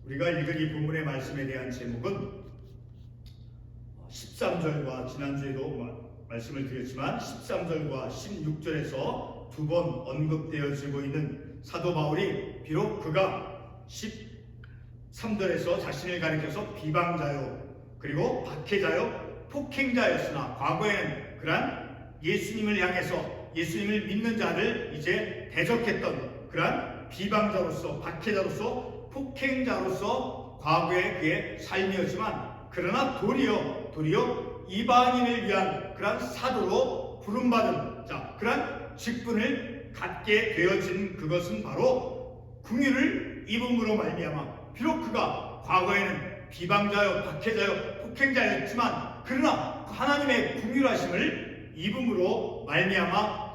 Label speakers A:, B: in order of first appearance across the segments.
A: 우리가 읽은 이 본문의 말씀에 대한 제목은 13절과 지난주에도 말씀을 드렸지만 13절과 16절에서 두 번 언급되어지고 있는 사도 바울이 비록 그가 13절에서 자신을 가리켜서 비방자요 그리고 박해자요 폭행자였으나 과거에는 그러한 예수님을 향해서 예수님을 믿는 자를 이제 대적했던 그러한 비방자로서 박해자로서 폭행자로서 과거의 그의 삶이었지만 그러나 도리어 이방인을 위한 그러한 사도로 부름받은 그러한 직분을 갖게 되어진 그것은 바로 긍휼을 입음으로 말미암아 비록 그가 과거에는 비방자요 박해자요 폭행자였지만 그러나 하나님의 긍휼하심을 입음으로 말미암아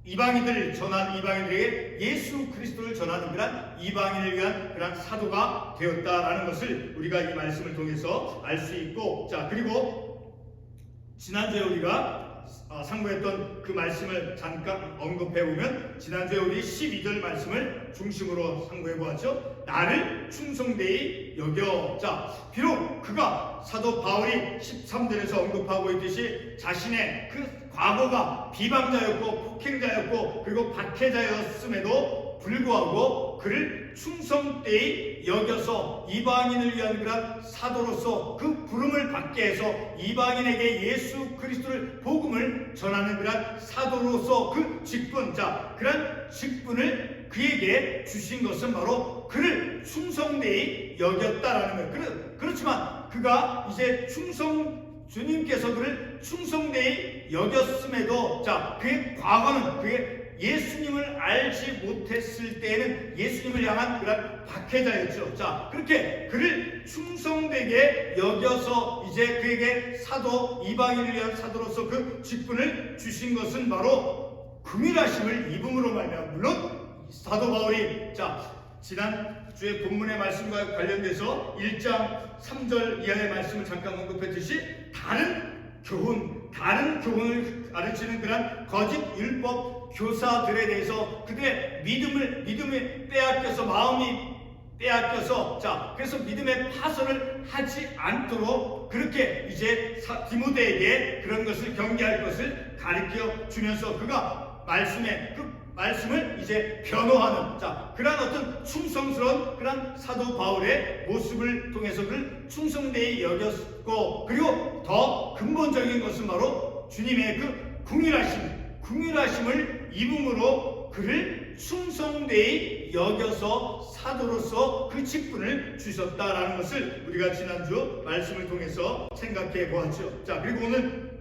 A: 이방인들에게 예수 그리스도를 전하는 그런 이방인을 위한 그런 사도가 되었다라는 것을 우리가 이 말씀을 통해서 알 수 있고, 그리고 지난주에 우리가 상고했던 그 말씀을 잠깐 언급해 보면 지난주에 우리 12절 말씀을 중심으로 상고해 보았죠. 나를 충성되이 여겨. 비록 그가 사도 바울이 13절에서 언급하고 있듯이 자신의 그 과거가 비방자였고 폭행자였고 그리고 박해자였음에도 불구하고 그를 충성되이 여겨서 이방인을 위한 그런 사도로서 그 부름을 받게 해서 이방인에게 예수 그리스도를 복음을 전하는 그런 사도로서 그 직분, 그런 직분을 그에게 주신 것은 바로 그를 충성되이 여겼다라는 거예요. 그렇지만 그가 이제 주님께서 그를 충성되이 여겼음에도 그의 과거는 그의 예수님을 알지 못했을 때에는 예수님을 향한 그런 박해자였죠. 그렇게 그를 충성되게 여겨서 이제 그에게 이방인을 위한 사도로서 그 직분을 주신 것은 바로 긍휼하심을 입음으로 말미암아 물론 사도 바울이 지난주에 본문의 말씀과 관련돼서 1장 3절 이하의 말씀을 잠깐 언급했듯이 다른 교훈을 가르치는 그런 거짓 율법 교사들에 대해서 그들의 믿음을 빼앗겨서 마음이 빼앗겨서 그래서 믿음의 파손을 하지 않도록 그렇게 이제 디모데에게 그런 것을 경계할 것을 가르쳐 주면서 그가 말씀을 이제 변호하는 그러한 어떤 충성스러운 그런 사도 바울의 모습을 통해서 그를 충성되이 여겼고 그리고 더 근본적인 것은 바로 주님의 그 긍휼하심을 입음으로 그를 충성되이 여겨서 사도로서 그 직분을 주셨다라는 것을 우리가 지난주 말씀을 통해서 생각해 보았죠. 그리고 오늘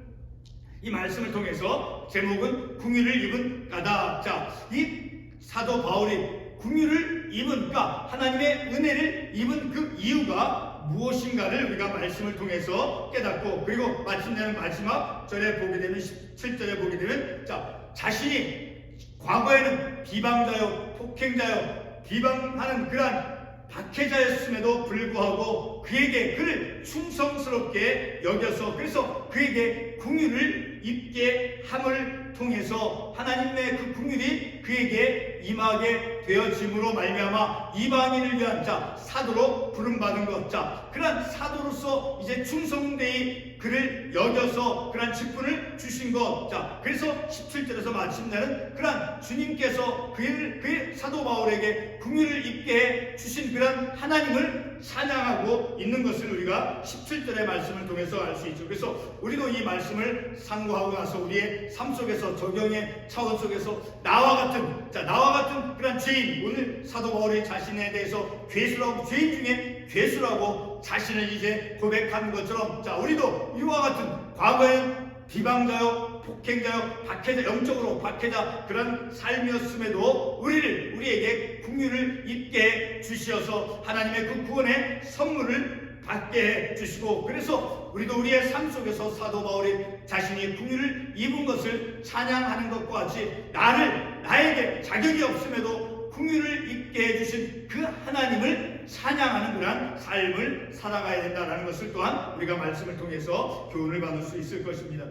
A: 이 말씀을 통해서 제목은 긍휼을 입은 까닭. 이 사도 바울이 긍휼을 입은 하나님의 은혜를 입은 그 이유가 무엇인가를 우리가 말씀을 통해서 깨닫고 그리고 마침내는 마지막 절에 보게 되면 17절에 보게 되면 자신이 과거에는 비방자요 폭행자요 비방하는 그러한 박해자였음에도 불구하고 그를 충성스럽게 여겨서 그래서 그에게 긍휼을 입게 함을 통해서 하나님의 그 긍휼이 그에게 임하게 되어짐으로 말미암아 이방인을 위한 사도로 부름받은 것 그러한 사도로서 이제 충성되이 그를 여겨서 그러한 직분을 주신 것 그래서 17절에서 마침내는 그러한 주님께서 그의 사도 바울에게 긍휼을 입게 주신 그러한 하나님을 찬양하고 있는 것을 우리가 17절의 말씀을 통해서 알 수 있죠. 그래서 우리도 이 말씀을 상고하고 나서 우리의 삶 속에서 적용의 차원 속에서 나와 같은 그런 죄인, 오늘 사도 바울이 자신에 대해서 죄수라고, 죄인 중에 죄수라고 자신을 이제 고백한 것처럼 우리도 이와 같은 과거에 비방자요 폭행자요 박해자, 영적으로 박해자 그런 삶이었음에도 우리에게 긍휼을 입게 주시어서 하나님의 그 구원의 선물을 받게 해주시고 그래서 우리도 우리의 삶 속에서 사도 바울이 자신이 긍휼을 입은 것을 찬양하는 것과 같이 나에게 자격이 없음에도 긍휼을 입게 해주신 그 하나님을 찬양하는 그런 삶을 살아가야 된다는 것을 또한 우리가 말씀을 통해서 교훈을 받을 수 있을 것입니다.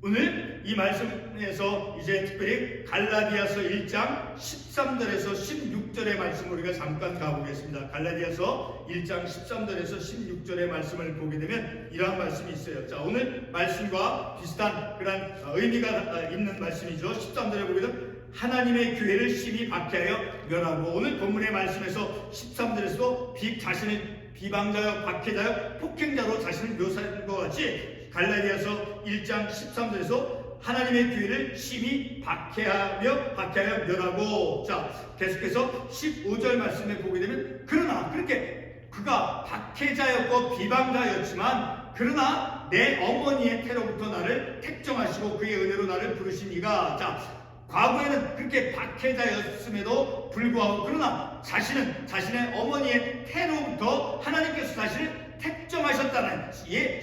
A: 오늘 이 말씀에서 이제 특별히 갈라디아서 1장 13절에서 16절의 말씀 우리가 잠깐 가보겠습니다. 갈라디아서 1장 13절에서 16절의 말씀을 보게 되면 이러한 말씀이 있어요. 자, 오늘 말씀과 비슷한 그런 의미가 있는 말씀이죠. 13절에 보게 되면 하나님의 교회를 심히 박해하여 멸하고, 오늘 본문의 말씀에서 13절에서도 자신을 비방자여 박해자여 폭행자로 자신을 묘사한 것 같이 갈라디아서 1장 13절에서 하나님의 교회를 심히 박해하여 멸하고, 자 계속해서 15절 말씀에 보게 되면 그러나 그렇게 그가 박해자였고 비방자였지만 그러나 내 어머니의 태로부터 나를 택정하시고 그의 은혜로 나를 부르신 이가, 자 과거에는 그렇게 박해자였음에도 불구하고 그러나 자신의 어머니의 태로부터 하나님께서 자신을 택정하셨다는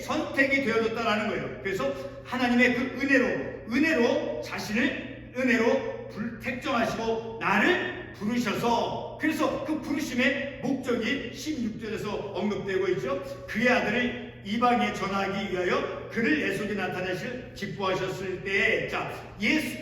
A: 선택이 되어졌다라는 거예요. 그래서 하나님의 그 은혜로 자신을 택정하시고 나를 부르셔서, 그래서 그 부르심의 목적이 16절에서 언급되고 있죠. 그의 아들을 이방에 전하기 위하여 그를 내 속에 나타내실 기뻐하셨을 때에, 자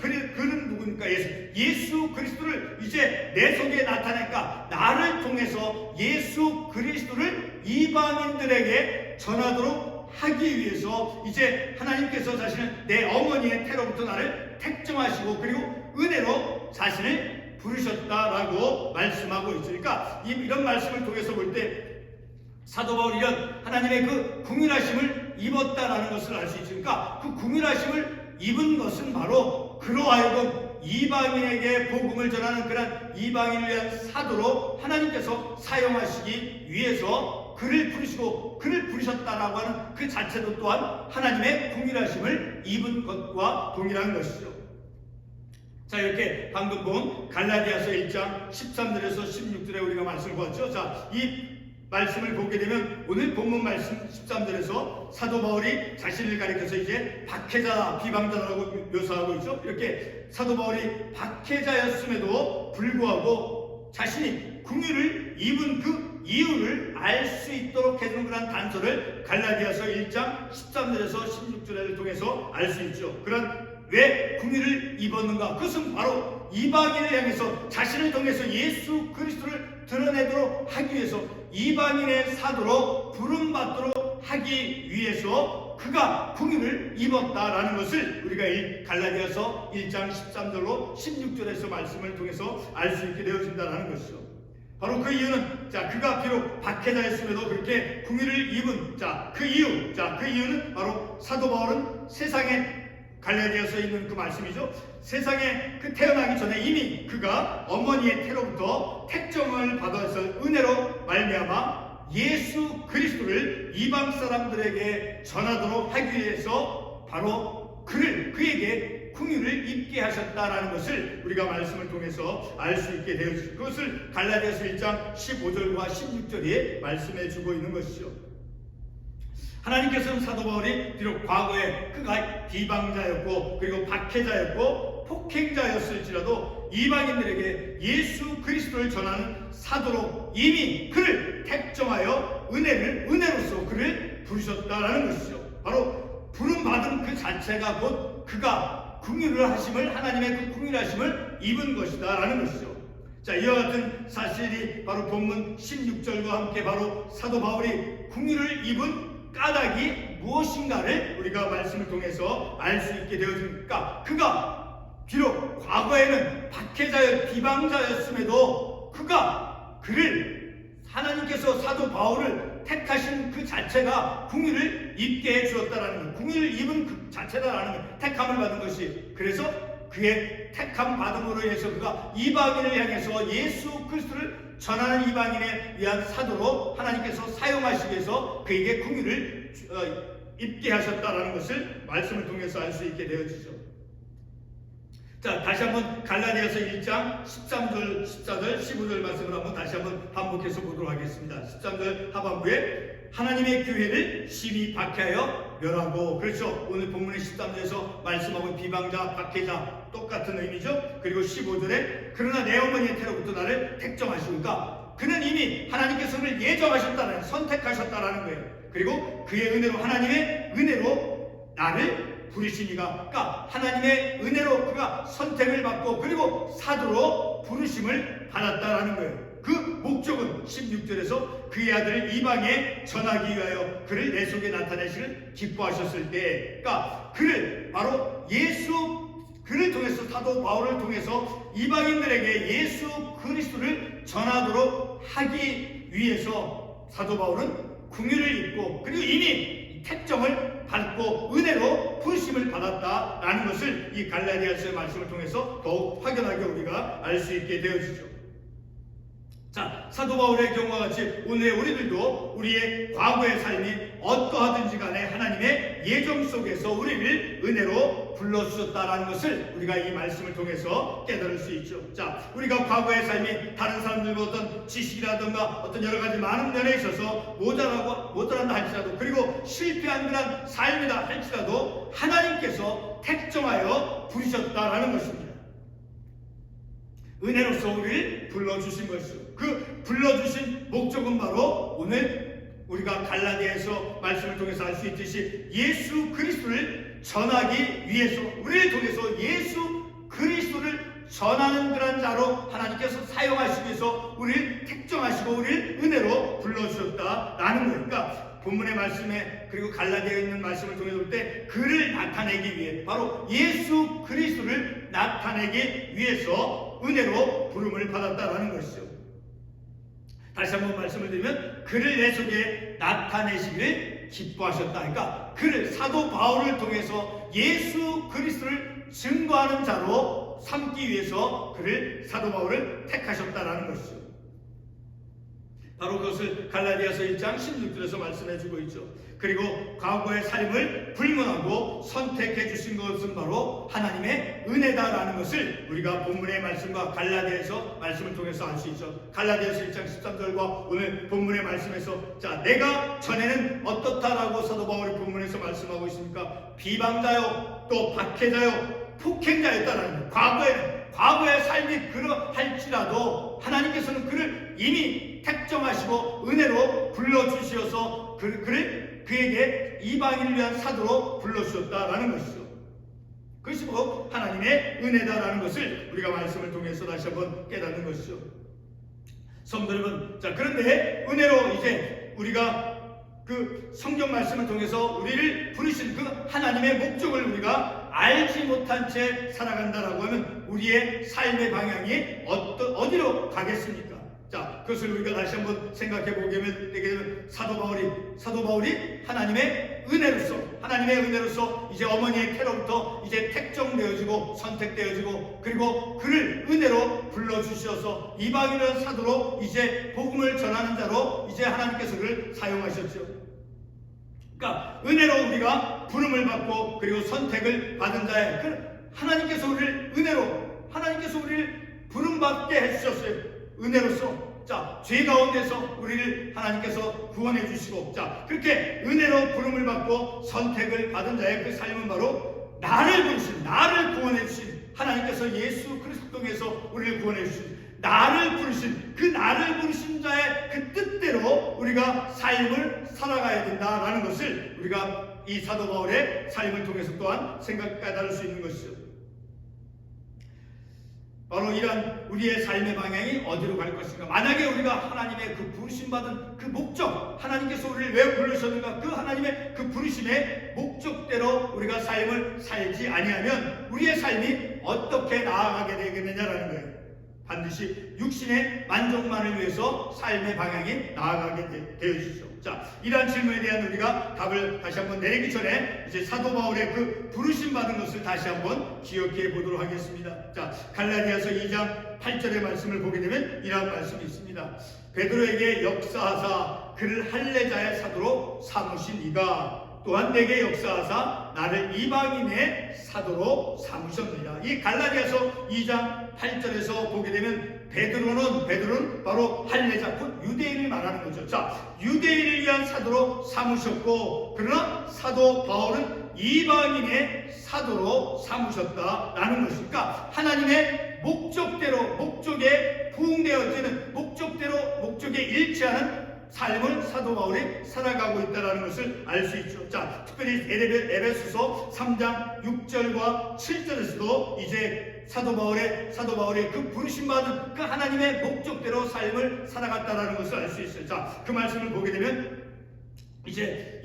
A: 그는 누구니까? 예수 그리스도를 이제 내 속에 나타내니까 나를 통해서 예수 그리스도를 이방인들에게 전하도록 하기 위해서 이제 하나님께서 자신을 내 어머니의 태로부터 나를 택정하시고 그리고 은혜로 자신을 부르셨다라고 말씀하고 있으니까 이런 말씀을 통해서 볼 때 사도 바울이 이런 하나님의 그 궁일하심을 입었다라는 것을 알 수 있으니까 그 궁일하심을 입은 것은 바로 그로 하여금 이방인에게 복음을 전하는 그런 이방인을 위한 사도로 하나님께서 사용하시기 위해서 그를 부르셨다라고 하는 그 자체도 또한 하나님의 궁일하심을 입은 것과 동일한 것이죠. 자, 이렇게 방금 본 갈라디아서 1장 13절에서 16절에 우리가 말씀을 보았죠. 자, 이 말씀을 보게 되면 오늘 본문 말씀 13절에서 사도 바울이 자신을 가리켜서 이제 박해자, 비방자라고 묘사하고 있죠. 이렇게 사도 바울이 박해자였음에도 불구하고 자신이 궁유를 입은 그 이유를 알 수 있도록 해주는 그런 단서를 갈라디아서 1장 13절에서 16절을 통해서 알 수 있죠. 왜 궁유를 입었는가? 그것은 바로 이방인을 향해서 자신을 통해서 예수 그리스도를 드러내도록 하기 위해서 이방인의 사도로 부름받도록 하기 위해서 그가 궁유를 입었다라는 것을 우리가 갈라디아서 1장 13절로 16절에서 말씀을 통해서 알 수 있게 되어진다는 것이죠. 바로 그 이유는, 자 그가 비록 박해자였음에도 그렇게 궁유를 입은 그 이유는 바로 사도 바울은 세상에 갈라디아서에 있는 그 말씀이죠. 세상에 태어나기 전에 이미 그가 어머니의 태로부터 택정을 받아서 은혜로 말미암아 예수 그리스도를 이방 사람들에게 전하도록 하기 위해서 바로 그에게 궁유를 입게 하셨다라는 것을 우리가 말씀을 통해서 알 수 있게 되었습니다. 그것을 갈라디아서 1장 15절과 16절에 말씀해 주고 있는 것이죠. 하나님께서는 사도 바울이 비록 과거에 그가 비방자였고 그리고 박해자였고 폭행자였을지라도 이방인들에게 예수 그리스도를 전하는 사도로 이미 그를 택정하여 은혜로서 그를 부르셨다라는 것이죠. 바로 부름받은 그 자체가 곧 그가 궁유를 하심을, 하나님의 그 궁유를 하심을 입은 것이다라는 것이죠. 자, 이와 같은 사실이 바로 본문 16절과 함께 바로 사도 바울이 궁유를 입은 까닭이 무엇인가를 우리가 말씀을 통해서 알 수 있게 되어지니까 그가 비록 과거에는 박해자여 비방자였음에도 그를 하나님께서 사도 바울을 택하신 그 자체가 궁유를 입게 해주었다라는 것, 궁유를 입은 그 자체다라는 것, 택함을 받은 것이, 그래서 그의 택함 받음으로 인해서 그가 이방인을 향해서 예수 그리스도를 전하는 이방인에 위한 사도로 하나님께서 사용하시기 위해서 그에게 궁유를 입게 하셨다라는 것을 말씀을 통해서 알 수 있게 되어지죠. 자, 다시 한번 갈라디아서 1장 13절, 14절, 15절 말씀을 한번 다시 한번 반복해서 보도록 하겠습니다. 13절 하반부에 하나님의 교회를 심히 박해하여 멸하고, 그렇죠. 오늘 본문의 13절에서 말씀하고 비방자, 박해자 똑같은 의미죠. 그리고 15절에 그러나 내 어머니의 태로부터 나를 택정하시니까 그는 이미 하나님께서 그를 선택하셨다라는 거예요. 그리고 그의 은혜로, 하나님의 은혜로 나를 부르시니가, 그러니까 하나님의 은혜로 그가 선택을 받고 그리고 사도로 부르심을 받았다라는 거예요. 그 목적은 16절에서 그의 아들을 이방에 전하기 위하여 그를 내 속에 나타내시를 기뻐하셨을 때, 그러니까 그를 바로 그를 통해서, 사도 바울을 통해서 이방인들에게 예수 그리스도를 전하도록 하기 위해서 사도 바울은 궁유를 입고 그리고 이미 택정을 받고 은혜로 부르심을 받았다라는 것을 이 갈라디아서의 말씀을 통해서 더욱 확연하게 우리가 알 수 있게 되어지죠. 자, 사도 바울의 경우와 같이 오늘 우리들도 우리의 과거의 삶이 어떠하든지 간에 하나님의 예정 속에서 우리를 은혜로 불러주셨다라는 것을 우리가 이 말씀을 통해서 깨달을 수 있죠. 자, 우리가 과거의 삶이 다른 사람들과 어떤 지식이라든가 어떤 여러 가지 많은 면에 있어서 모자란다 할지라도, 그리고 실패한 그런 삶이다 할지라도 하나님께서 택정하여 부르셨다라는 것입니다. 은혜로서 우리를 불러주신 것이죠. 그 불러주신 목적은 바로 오늘 우리가 갈라디아에서 말씀을 통해서 알 수 있듯이 예수 그리스도를 전하기 위해서, 우리를 통해서 예수 그리스도를 전하는 그런 자로 하나님께서 사용하시기 위해서 우리를 택정하시고 우리를 은혜로 불러주셨다라는 거예요. 그러니까 본문의 말씀에 그리고 갈라디아에 있는 말씀을 통해 볼 때 그를 나타내기 위해, 바로 예수 그리스도를 나타내기 위해서 은혜로 부름을 받았다라는 것이죠. 다시 한번 말씀을 드리면 그를 내 속에 나타내시기를 기뻐하셨다. 그러니까 그를, 사도 바울을 통해서 예수 그리스도를 증거하는 자로 삼기 위해서 그를, 사도 바울을 택하셨다라는 것이죠. 바로 그것을 갈라디아서 1장 16절에서 말씀해주고 있죠. 그리고 과거의 삶을 불문하고 선택해 주신 것은 바로 하나님의 은혜다라는 것을 우리가 본문의 말씀과 갈라디아에서 말씀을 통해서 알 수 있죠. 갈라디아서 1장 13절과 오늘 본문의 말씀에서, 자, 내가 전에는 어떻다라고 사도 바울이 본문에서 말씀하고 있습니까? 비방자요, 또 박해자요, 폭행자였다라는 거예요. 과거의 삶이 그러할지라도 하나님께서는 그를 이미 택정하시고 은혜로 불러주시어서 그에게 이방인을 위한 사도로 불러주셨다라는 것이죠. 그것이 바로 하나님의 은혜다라는 것을 우리가 말씀을 통해서 다시 한번 깨닫는 것이죠. 성도 여러분, 자, 그런데 은혜로 이제 우리가 그 성경 말씀을 통해서 우리를 부르신 그 하나님의 목적을 우리가 알지 못한 채 살아간다라고 하면 우리의 삶의 방향이 어디로 가겠습니까? 자, 그것을 우리가 다시 한번 생각해 보게 되면 사도 바울이 하나님의 은혜로서 이제 어머니의 태로부터 이제 택정되어지고 선택되어지고 그리고 그를 은혜로 불러주셔서 이방인을 사도로 이제 복음을 전하는 자로 이제 하나님께서 그를 사용하셨죠. 그러니까 은혜로 우리가 부름을 받고 그리고 선택을 받은 자의 하나님께서 우리를 부름받게 해주셨어요. 은혜로서, 자, 죄 가운데서 우리를 하나님께서 구원해 주시고, 자, 그렇게 은혜로 부름을 받고 선택을 받은 자의 그 삶은 바로 나를 구원해 주신 하나님께서 예수 그리스도 통해서 우리를 구원해 주신 나를 부르신 자의 그 뜻대로 우리가 삶을 살아가야 된다라는 것을 우리가 이 사도 바울의 삶을 통해서 또한 깨달을 수 있는 것이죠. 바로 이런 우리의 삶의 방향이 어디로 갈 것인가? 만약에 우리가 하나님의 그 부르심받은 그 목적, 하나님께서 우리를 왜 부르셨는가? 그 하나님의 그 부르심의 목적대로 우리가 삶을 살지 아니하면 우리의 삶이 어떻게 나아가게 되겠느냐라는 거예요. 반드시 육신의 만족만을 위해서 삶의 방향이 나아가게 되어지죠. 자, 이러한 질문에 대한 우리가 답을 다시 한번 내리기 전에 이제 사도 바울의 그 부르심 받은 것을 다시 한번 기억해 보도록 하겠습니다. 자, 갈라디아서 2장 8절의 말씀을 보게 되면 이러한 말씀이 있습니다. 베드로에게 역사하사 그를 할례자의 사도로 삼으신 이가 또한 내게 역사하사 나를 이방인의 사도로 삼으셨느니라. 이 갈라디아서 2장 8절에서 보게 되면 베드로는 바로 할례자, 곧 유대인을 말하는 거죠. 자, 유대인을 위한 사도로 삼으셨고, 그러나 사도 바울은 이방인의 사도로 삼으셨다라는 것이니까 하나님의 목적대로, 목적에 부응되어지는 목적대로, 목적에 일치하는 삶을 사도 바울이 살아가고 있다는 것을 알 수 있죠. 자, 특별히 에베소서 3장 6절과 7절에서도 이제 사도 바울의 그 부르심받은 그 하나님의 목적대로 삶을 살아갔다는 것을 알 수 있어요. 자, 그 말씀을 보게 되면 이제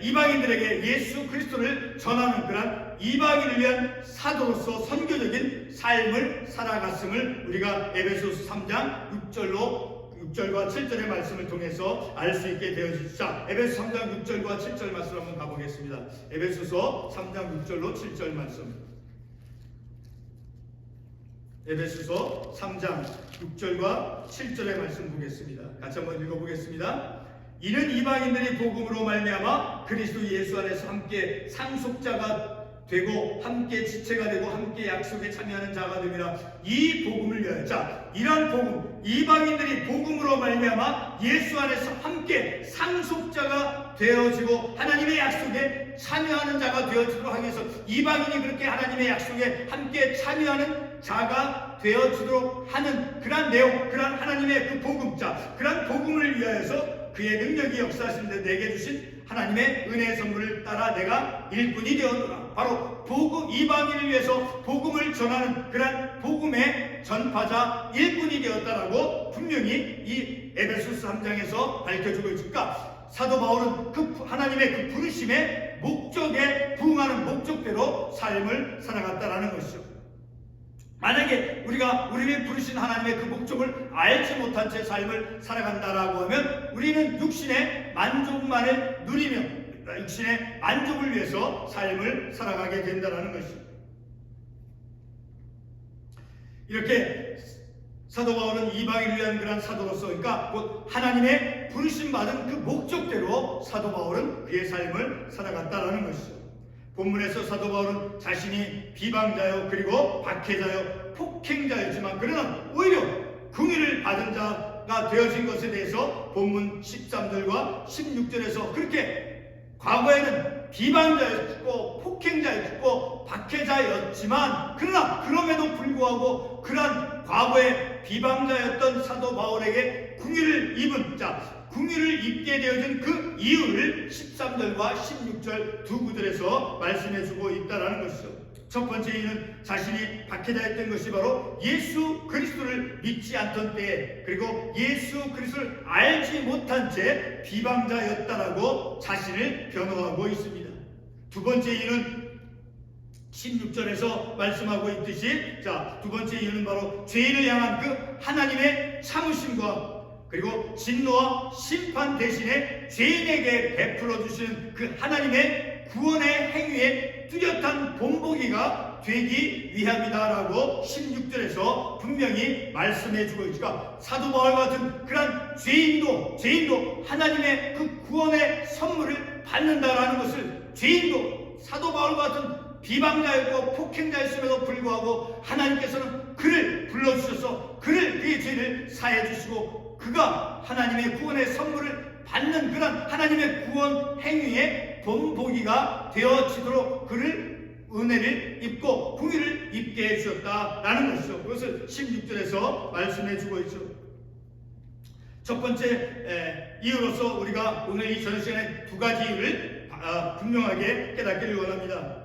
A: 이방인들에게 예수 그리스도를 전하는 그런 이방인을 위한 사도로서 선교적인 삶을 살아갔음을 우리가 에베소서 3장 6절과 7절의 말씀을 통해서 알 수 있게 되어지죠. 자, 에베소 3장 6절과 7절 말씀 한번 가보겠습니다. 에베소서 3장 6절로 7절 말씀. 에베소서 3장 6절과 7절의 말씀 보겠습니다. 같이 한번 읽어보겠습니다. 이는 이방인들이 복음으로 말미암아 그리스도 예수 안에서 함께 상속자가 되고 함께 지체가 되고 함께 약속에 참여하는 자가 됨이라. 이 복음을 위하여. 자, 이러한 복음, 이방인들이 복음으로 말미암아 예수 안에서 함께 상속자가 되어지고 하나님의 약속에 참여하는 자가 되어지도록 하기 위해서, 이방인이 그렇게 하나님의 약속에 함께 참여하는 자가 되어지도록 하는 그러한 내용, 그러한 하나님의 그 복음, 자, 그러한 복음을 위하여서 그의 능력이 역사하시는데 내게 주신 하나님의 은혜의 선물을 따라 내가 일꾼이 되었노라. 바로 복음, 이방인을 위해서 복음을 전하는 그러한 복음의 전파자 일꾼이 되었다라고 분명히 이 에베소서 3장에서 밝혀주고 있으니까, 사도 바울은 그 하나님의 그 부르심의 목적에 부응하는 목적대로 삶을 살아갔다라는 것이죠. 만약에 우리가 우리를 부르신 하나님의 그 목적을 알지 못한 채 삶을 살아간다라고 하면 우리는 육신의 만족만을 누리며 육신의 만족을 위해서 삶을 살아가게 된다는 것입니다. 이렇게 사도 바울은 이방인을 위한 그런 사도로서, 그러니까 곧 하나님의 부르심 받은 그 목적대로 사도 바울은 그의 삶을 살아갔다라는 것이죠. 본문에서 사도 바울은 자신이 비방자요 그리고 박해자요 폭행자였지만 그러나 오히려 긍휼을 받은 자가 되어진 것에 대해서 본문 13절과 16절에서 그렇게 과거에는 비방자였고 폭행자였고 박해자였지만 그러나 그럼에도 불구하고 그러한 과거의 비방자였던 사도 바울에게 긍휼을 입은, 자, 긍휼을 입게 되어진 그 이유를 13절과 16절 두 구절에서 말씀해주고 있다는 것이죠. 첫 번째 이유는 자신이 박해자였던 것이 바로 예수 그리스도를 믿지 않던 때에, 그리고 예수 그리스도를 알지 못한 채 비방자였다라고 자신을 변호하고 있습니다. 두 번째 이유는 16절에서 말씀하고 있듯이, 자, 두 번째 이유는 바로 죄인을 향한 그 하나님의 참으심과 그리고 진노와 심판 대신에 죄인에게 베풀어 주시는 그 하나님의 구원의 행위에 뚜렷한 본보기가 되기 위함이다라고 16절에서 분명히 말씀해주고 있으니까, 사도 바울 같은 그런 죄인도 하나님의 그 구원의 선물을 받는다라는 것을, 죄인도 사도 바울 같은 비방자였고 폭행자였음에도 불구하고 하나님께서는 그를 불러주셔서 그의 죄를 사해 주시고 그가 하나님의 구원의 선물을 받는 그런 하나님의 구원 행위에 본보기가 되어지도록 그를 은혜를 입고 긍휼을 입게 해주셨다라는 것이죠. 그것을 16절에서 말씀해주고 있죠. 첫 번째 이유로서 우리가 오늘 이 저녁 시간에 두 가지 이유를 분명하게 깨닫기를 원합니다.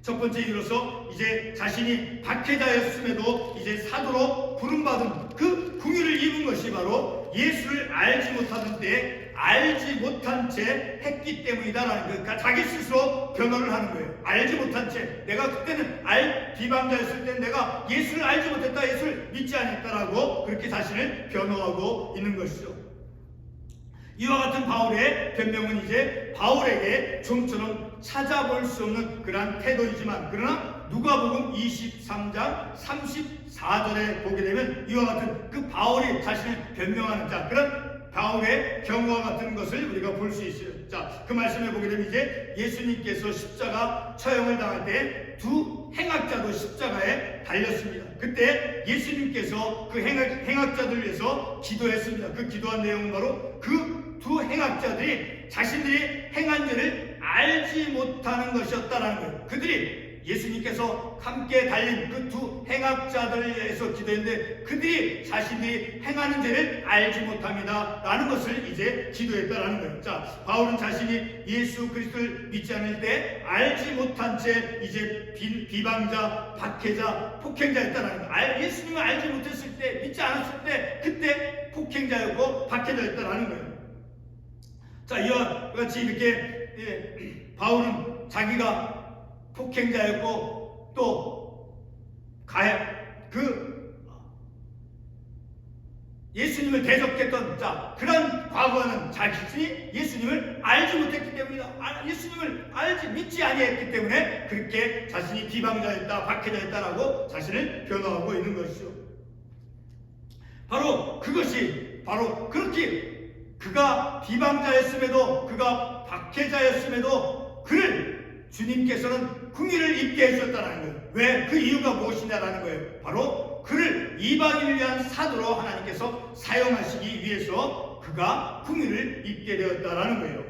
A: 첫 번째 이유로서 이제 자신이 박해자였음에도 이제 사도로 부름받은 그 긍휼을 입은 것이 바로 예수를 알지 못하던 때에 알지 못한 채 했기 때문이다라는 거예요. 그러니까 자기 스스로 변호를 하는 거예요. 알지 못한 채, 내가 그때는 비방자였을 때는 내가 예수를 알지 못했다, 예수를 믿지 않았다라고 그렇게 자신을 변호하고 있는 것이죠. 이와 같은 바울의 변명은 이제 바울에게 좀처럼 찾아볼 수 없는 그러한 태도이지만, 그러나 누가복음 23장 34절에 보게 되면 이와 같은 그 바울이 자신을 변명하는, 자, 그런 바울의 경우와 같은 것을 우리가 볼 수 있어요. 자, 그 말씀을 보게 되면 이제 예수님께서 십자가 처형을 당할 때 두 행악자도 십자가에 달렸습니다. 그때 예수님께서 그 행악자들 위해서 기도했습니다. 그 기도한 내용은 바로 그 두 행악자들이 자신들이 행한 죄를 알지 못하는 것이었다라는 거예요. 그들이 예수님께서 함께 달린 그 두 행악자들에서 기도했는데 그들이 자신이 행하는 죄를 알지 못합니다 라는 것을 이제 기도했다라는 거예요. 자, 바울은 자신이 예수 그리스도를 믿지 않을 때 알지 못한 채 이제 비방자, 박해자, 폭행자였다라는 거예요. 예수님을 알지 못했을 때, 믿지 않았을 때 그때 폭행자였고 박해자였다라는 거예요. 자, 이와 같이 이렇게 바울은 자기가 폭행자였고 또 예수님을 대적했던 그런 과거는 자신이 예수님을 알지 못했기 때문이다. 예수님을 믿지 아니했기 때문에 그렇게 자신이 비방자였다, 박해자였다라고 자신을 변호하고 있는 것이죠. 바로 그렇게 그가 비방자였음에도 그가 박해자였음에도 그를 주님께서는 긍휼을 입게 해주셨다는 거예요. 왜? 그 이유가 무엇이냐라는 거예요. 바로 그를 이방인을 위한 사도로 하나님께서 사용하시기 위해서 그가 긍휼을 입게 되었다라는 거예요.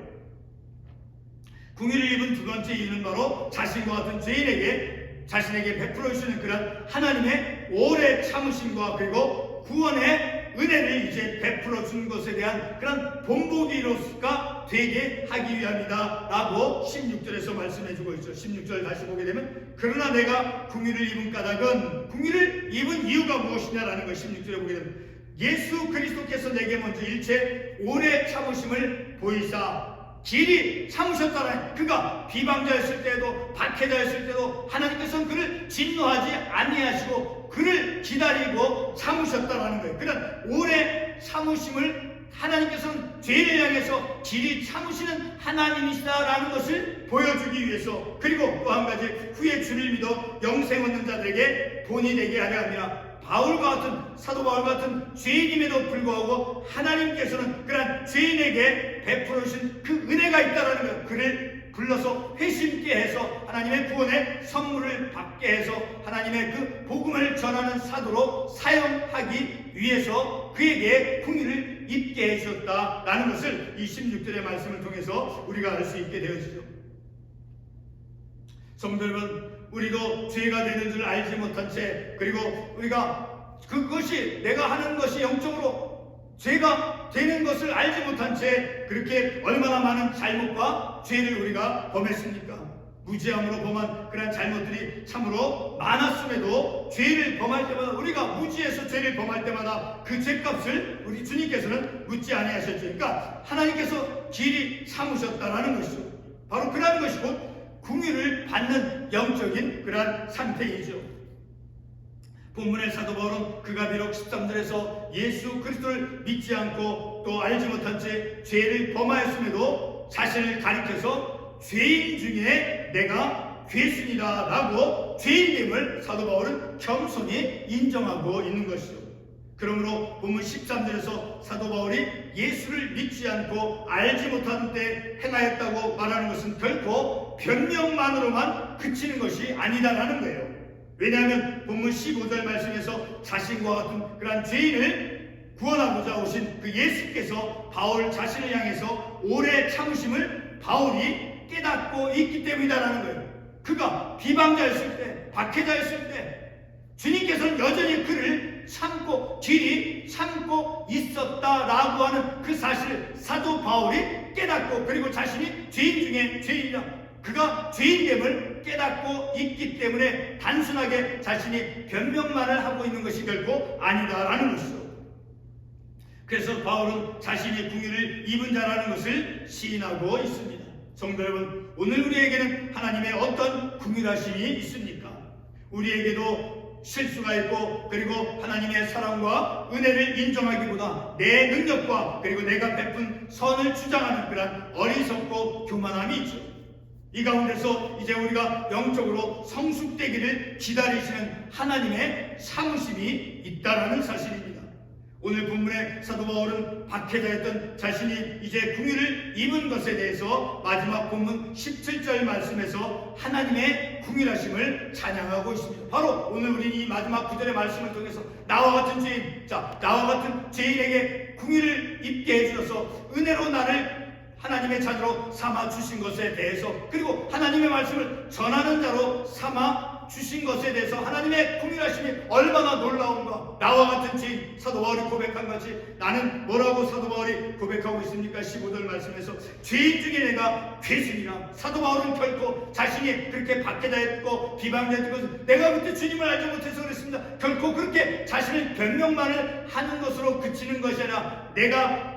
A: 긍휼을 입은 두 번째 이유는 바로 자신과 같은 죄인에게 자신에게 베풀어 주시는 그런 하나님의 오래 참으심과 그리고 구원의 은혜를 이제 베풀어 준 것에 대한 그런 본보기로가 되게 하기 위함이다 라고 16절에서 말씀해 주고 있죠. 16절 다시 보게 되면 그러나 내가 긍휼을 입은 까닭은 긍휼을 입은 이유가 무엇이냐라는 걸 16절에 보게 되면 예수 그리스도께서 내게 먼저 일체 오래 참으심을 보이사 길이 참으셨다라는, 그가 비방자였을 때도 박해자였을 때도 하나님께서는 그를 진노하지 아니하시고 그를 기다리고 참으셨다라는 거예요. 그런 오래 참으심을 하나님께서는 죄를 향해서 길이 참으시는 하나님이시다라는 것을 보여주기 위해서, 그리고 또 한 가지 후에 주를 믿어 영생 얻는 자들에게 본이 되게 하려 함이라. 사도 바울 같은 죄인임에도 불구하고 하나님께서는 그런 죄인에게 베풀어 주신 그 은혜가 있다라는 거예요. 그를 불러서 회심케 해서 하나님의 구원의 선물을 받게 해서 하나님의 그 복음을 전하는 사도로 사용하기 위해서 그에게 긍휼을 입게 해주셨다라는 것을 이 16절의 말씀을 통해서 우리가 알 수 있게 되어지죠. 성도 여러분, 우리도 죄가 되는 줄 알지 못한 채, 그리고 우리가 그것이 내가 하는 것이 영적으로 죄가 되는 것을 알지 못한 채 그렇게 얼마나 많은 잘못과 죄를 우리가 범했습니까? 무지함으로 범한 그런 잘못들이 참으로 많았음에도 죄를 범할 때마다, 우리가 무지해서 죄를 범할 때마다 그 죄값을 우리 주님께서는 묻지 아니하셨죠. 그러니까 하나님께서 길이 참으셨다라는 것이죠. 바로 그러한 것이 곧 긍휼을 받는 영적인 그러한 상태이죠. 본문의 사도 바울은 그가 비록 13절에서 예수 그리스도를 믿지 않고 또 알지 못한 채 죄를 범하였음에도 자신을 가리켜서 죄인 중에 내가 죄수이다 라고 죄인됨을 사도 바울은 겸손히 인정하고 있는 것이죠. 그러므로 본문 13절에서 사도 바울이 예수를 믿지 않고 알지 못한 때 행하였다고 말하는 것은 결코 변명만으로만 그치는 것이 아니다라는 거예요. 왜냐하면 본문 15절 말씀에서 자신과 같은 그러한 죄인을 구원하고자 오신 그 예수께서 바울 자신을 향해서 오래 참으심을 바울이 깨닫고 있기 때문이다라는 거예요. 그가 비방자였을 때, 박해자였을 때 주님께서는 여전히 그를 참고 길이 참고 있었다라고 하는 그 사실을 사도 바울이 깨닫고, 그리고 자신이 죄인 중에 죄인이라 그가 죄인됨을 깨닫고 있기 때문에 단순하게 자신이 변명만을 하고 있는 것이 결코 아니다라는 것이죠. 그래서 바울은 자신이 긍휼을 입은 자라는 것을 시인하고 있습니다. 성도 여러분, 오늘 우리에게는 하나님의 어떤 긍휼하심이 있습니까? 우리에게도 실수가 있고, 그리고 하나님의 사랑과 은혜를 인정하기보다 내 능력과 그리고 내가 베푼 선을 주장하는 그런 어리석고 교만함이 있죠. 이 가운데서 이제 우리가 영적으로 성숙되기를 기다리시는 하나님의 참으심이 있다라는 사실입니다. 오늘 본문의 사도 바울은 박해자였던 자신이 이제 긍휼을 입은 것에 대해서 마지막 본문 17절 말씀에서 하나님의 긍휼하심을 찬양하고 있습니다. 바로 오늘 우리는 이 마지막 구절의 말씀을 통해서 나와 같은 죄인, 나와 같은 죄인에게 긍휼을 입게 해주셔서 은혜로 나를 하나님의 자녀로 삼아 주신 것에 대해서, 그리고 하나님의 말씀을 전하는 자로 삼아 주신 것에 대해서 하나님의 긍휼하심이 얼마나 놀라운가. 나와 같은 죄인, 사도 바울이 고백한 것이, 나는 뭐라고 사도 바울이 고백하고 있습니까? 15절 말씀에서 죄인 중에 내가 괴순이라. 사도 바울은 결코 자신이 그렇게 박해자였고 비방자였고 내가 그때 주님을 알지 못해서 그랬습니다, 결코 그렇게 자신을 변명만을 하는 것으로 그치는 것이 아니라 내가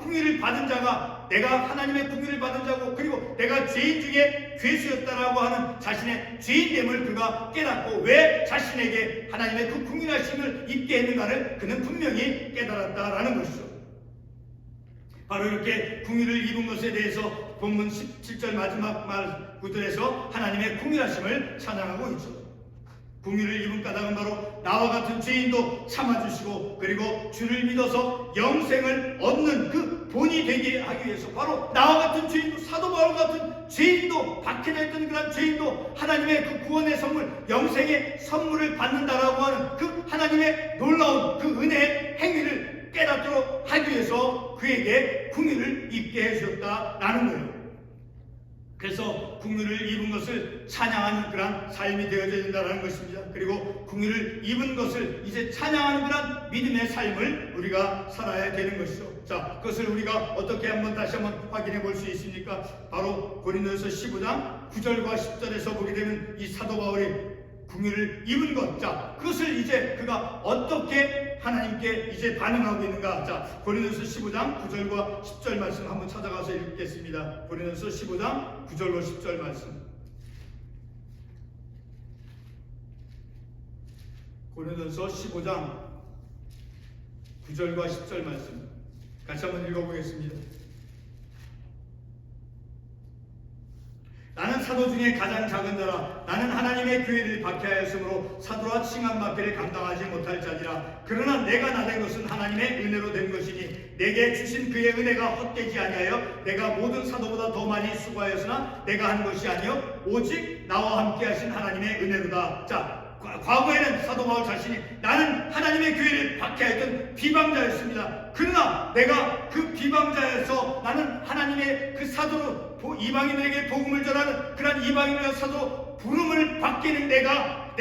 A: 긍휼을 받은 자가, 내가 하나님의 긍휼을 받은 자고, 그리고 내가 죄인 중에 괴수였다라고 하는 자신의 죄인됨을 그가 깨닫고 왜 자신에게 하나님의 그 긍휼하심을 입게 했는가를 그는 분명히 깨달았다라는 것이죠. 바로 이렇게 긍휼을 입은 것에 대해서 본문 17절 마지막 말 구절에서 하나님의 긍휼하심을 찬양하고 있죠. 긍휼을 입은 까닭은 바로 나와 같은 죄인도 참아주시고, 그리고 주를 믿어서 영생을 얻는 그 본이 되게 하기 위해서, 바로 나와 같은 죄인도, 사도 바울 같은 죄인도, 박해됐던 그런 죄인도 하나님의 그 구원의 선물, 영생의 선물을 받는다라고 하는 그 하나님의 놀라운 그 은혜의 행위를 깨닫도록 하기 위해서 그에게 긍휼을 입게 해주셨다라는 거예요. 그래서 긍휼을 입은 것을 찬양하는 그런 삶이 되어져야 된다는 것입니다. 그리고 긍휼을 입은 것을 이제 찬양하는 그런 믿음의 삶을 우리가 살아야 되는 것이죠. 자, 그것을 우리가 어떻게 다시 한번 확인해 볼 수 있습니까? 바로 고린도서 15장 9절과 10절에서 보게 되면 이 사도 바울이 긍휼을 입은 것, 자, 그것을 이제 그가 어떻게 하나님께 이제 반응하고 있는가. 자, 고린도서 15장 9절과 10절 말씀 한번 찾아가서 읽겠습니다. 고린도서 15장 9절과 10절 말씀. 고린도서 15장 9절과 10절 말씀 같이 한번 읽어보겠습니다. 나는 사도 중에 가장 작은 자라. 나는 하나님의 교회를 박해하였으므로 사도라 칭함 받기를 감당하지 못할 자니라. 그러나 내가 나된 것은 하나님의 은혜로 된 것이니 내게 주신 그의 은혜가 헛되지 아니하여 내가 모든 사도보다 더 많이 수고하였으나 내가 한 것이 아니요 오직 나와 함께 하신 하나님의 은혜로다. 자, 과거에는 사도 바울 자신이 나는 하나님의 교회를 박해하였던 비방자였습니다. 그러나 내가 그 비방자에서 나는 하나님의 그 사도로 이방인에게 복음을 전하는 그런 이방인의 사도 부름을 받기는 내가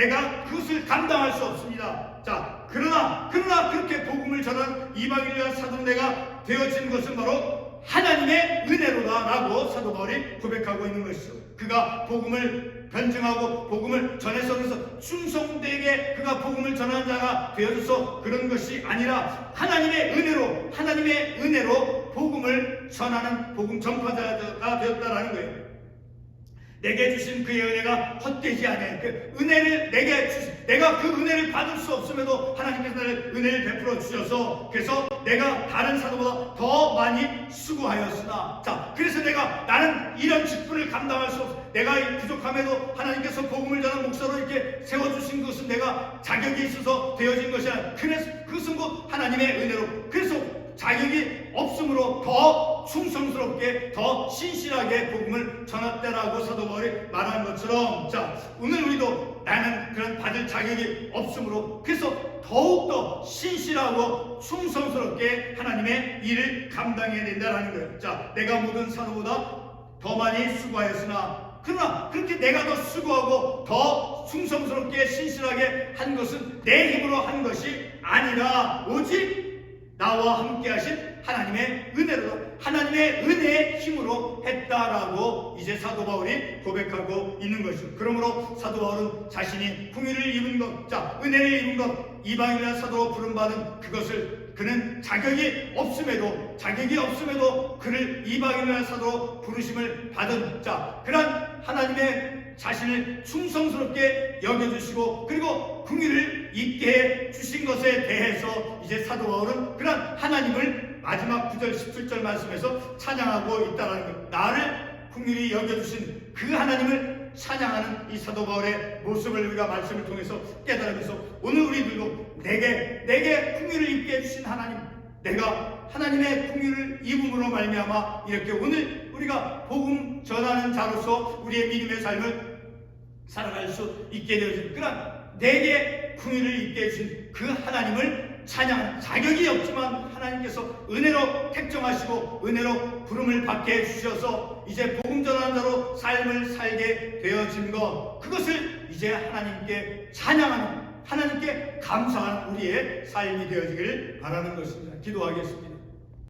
A: 그것을 감당할 수 없습니다. 자, 그러나 그렇게 복음을 전하는 이방인의 사도로 내가 되어진 것은 바로 하나님의 은혜로다라고 사도 바울이 고백하고 있는 것이죠. 그가 복음을 변증하고 복음을 전해서 충성되게 그가 복음을 전하는 자가 되어져서 그런 것이 아니라 하나님의 은혜로 복음을 전하는 복음 전파자가 되었다라는 거예요. 내게 주신 그의 은혜가 헛되지 않아요. 그 은혜를 내게 내가 그 은혜를 받을 수 없음에도 하나님께서 나를 은혜를 베풀어 주셔서, 그래서 내가 다른 사도보다 더 많이 수고하였으나, 자, 그래서 나는 이런 직분을 감당할 수 없어. 내가 부족함에도 하나님께서 복음을 전하는 목사로 이렇게 세워주신 것은 내가 자격이 있어서 되어진 것이 아니라, 그래서 그것은 곧 하나님의 은혜로, 그래서 자격이 없으므로 더 충성스럽게 더 신실하게 복음을 전했다라고 사도 바울이 말한 것처럼, 자, 오늘 우리도 나는 그런 받을 자격이 없으므로 그래서 더욱더 신실하고 충성스럽게 하나님의 일을 감당해야 된다는 거예요. 자, 내가 모든 사도보다 더 많이 수고하였으나, 그러나 그렇게 내가 더 수고하고 더 충성스럽게 신실하게 한 것은 내 힘으로 한 것이 아니라 오직 나와 함께 하신 하나님의 은혜로, 하나님의 은혜의 힘으로 했다라고 이제 사도 바울이 고백하고 있는 것이죠. 그러므로 사도 바울은 자신이 긍휼을 입은 것, 자, 은혜를 입은 것, 이방인이나 사도로 부름받은 그것을 그는 자격이 없음에도 그를 이방인이나 사도로 부르심을 받은, 자, 그런 하나님의 자신을 충성스럽게 여겨주시고 그리고 긍휼을 입게 해주신 것에 대해서 이제 사도 바울은 그런 하나님을 마지막 9절 17절 말씀에서 찬양하고 있다는 것, 나를 긍휼히 여겨주신 그 하나님을 찬양하는 이 사도 바울의 모습을 우리가 말씀을 통해서 깨달으면서 오늘 우리들도 내게 긍휼을 입게 해주신 하나님, 내가 하나님의 긍휼을 입음으로 말미암아 이렇게 오늘 우리가 복음 전하는 자로서 우리의 믿음의 삶을 살아갈 수 있게 되어진 그런 내게 긍휼을 입게 해주신 그 하나님을 찬양하는 자격이 없지만 하나님께서 은혜로 택정하시고 은혜로 부름을 받게 해주셔서 이제 복음 전하는 자로 삶을 살게 되어진 것, 그것을 이제 하나님께 찬양하는, 하나님께 감사하는 우리의 삶이 되어지길 바라는 것입니다. 기도하겠습니다.